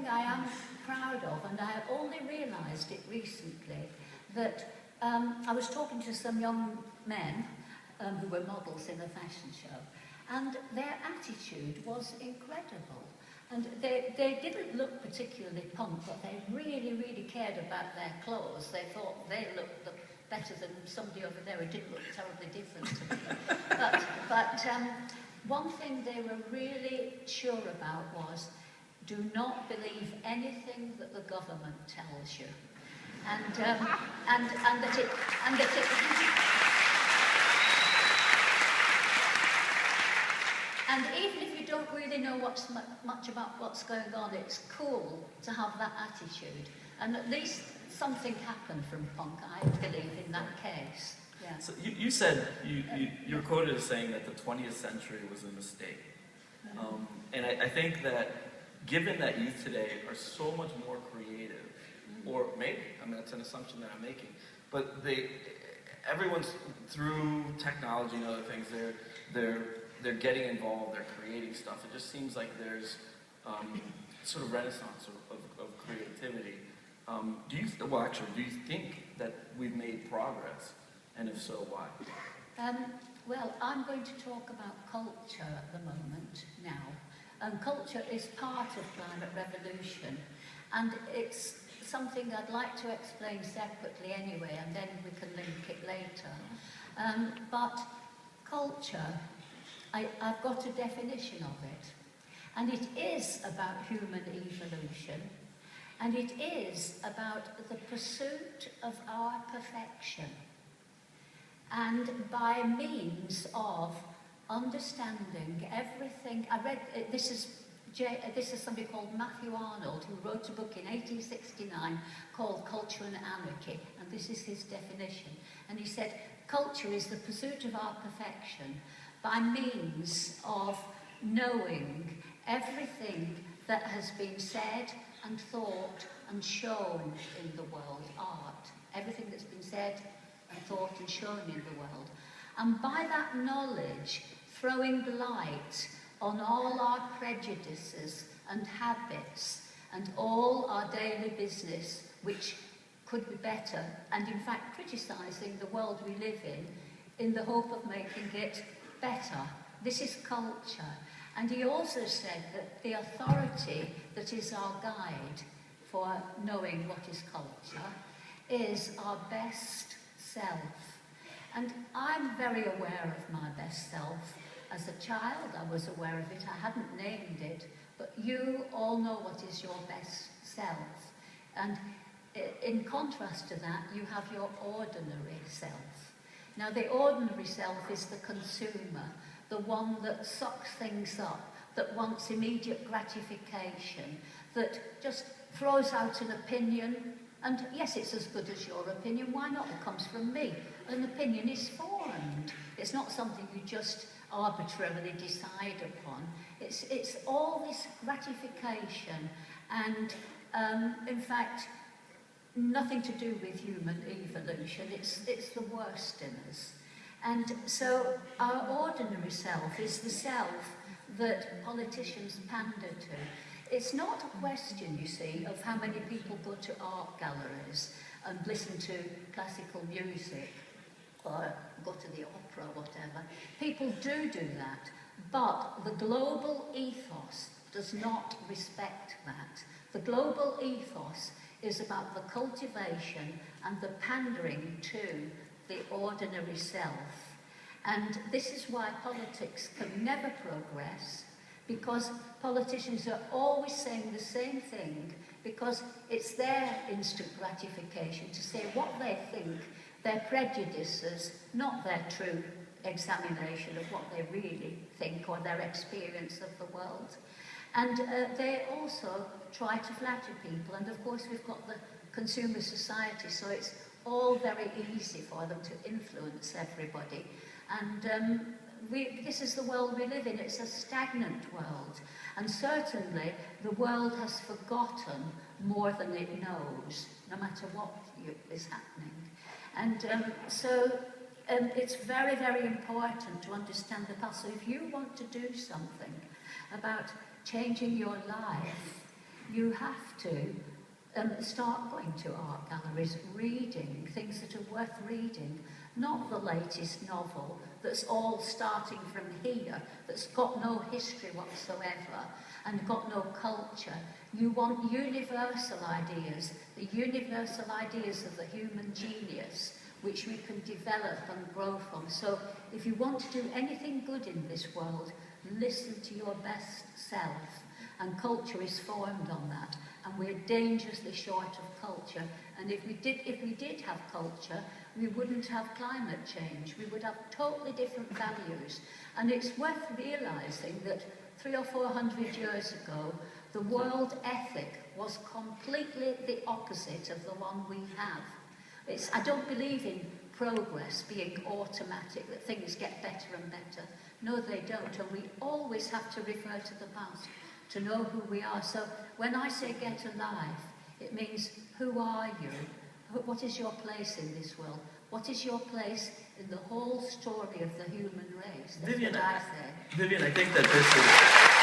I am proud of, and I only realised it recently, that I was talking to some young men who were models in a fashion show, and their attitude was incredible. And they didn't look particularly punk, but they really, really cared about their clothes. They thought they looked better than somebody over there who didn't look terribly different to me. But one thing they were really sure about was, do not believe anything that the government tells you. And that it and even if you don't really know much about what's going on, it's cool to have that attitude. And at least something happened from punk, I believe, in that case. Yeah. So you said, you're quoted as saying that the 20th century was a mistake. Mm-hmm. And I think that given that youth today are so much more creative, mm-hmm. or maybe, I mean, that's an assumption that I'm making, but everyone's, through technology and other things, they're getting involved, they're creating stuff. It just seems like there's sort of renaissance of creativity. Do you think that we've made progress? And if so, why? Well, I'm going to talk about culture at the moment now. Culture is part of climate revolution, and it's something I'd like to explain separately anyway, and then we can link it later. But culture, I've got a definition of it, and it is about human evolution, and it is about the pursuit of our perfection, and by means of understanding everything. I read, this is somebody called Matthew Arnold, who wrote a book in 1869 called Culture and Anarchy, and this is his definition. And he said, culture is the pursuit of our perfection by means of knowing everything that has been said and thought and shown in the world, art. Everything that's been said and thought and shown in the world. And by that knowledge, throwing light on all our prejudices and habits and all our daily business, which could be better, and in fact criticising the world we live in the hope of making it better. This is culture. And he also said that the authority that is our guide for knowing what is culture is our best self. And I'm very aware of my best self. As a child, I was aware of it. I hadn't named it, but you all know what is your best self. And in contrast to that, you have your ordinary self. Now, the ordinary self is the consumer, the one that sucks things up, that wants immediate gratification, that just throws out an opinion. And yes, it's as good as your opinion. Why not? It comes from me. An opinion is formed. It's not something you just arbitrarily decide upon. It's all this gratification and, in fact, nothing to do with human evolution. It's the worst in us. And so our ordinary self is the self that politicians pander to. It's not a question, you see, of how many people go to art galleries and listen to classical music or go to the opera or whatever. People do that, but the global ethos does not respect that. The global ethos is about the cultivation and the pandering to the ordinary self. And this is why politics can never progress, because politicians are always saying the same thing, because it's their instant gratification to say what they think, their prejudices, not their true examination of what they really think or their experience of the world. And they also try to flatter people, and of course we've got the consumer society, so it's all very easy for them to influence everybody. And this is the world we live in. It's a stagnant world, and certainly the world has forgotten more than it knows, no matter what is happening. And so it's very, very important to understand the past. So if you want to do something about changing your life, you have to start going to art galleries, reading things that are worth reading, not the latest novel that's all starting from here, that's got no history whatsoever and got no culture. You want universal ideas, the universal ideas of the human genius, which we can develop and grow from. So if you want to do anything good in this world, listen to your best self. And culture is formed on that. And we're dangerously short of culture. And if we did have culture, we wouldn't have climate change. We would have totally different values. And it's worth realizing that 300 or 400 years ago, the world ethic was completely the opposite of the one we have. I don't believe in progress being automatic, that things get better and better. No, they don't. And we always have to refer to the past to know who we are. So when I say get alive, it means who are you? What is your place in this world? What is your place in the whole story of the human race? That's Vivian, what I say. Vivian, I think that this is...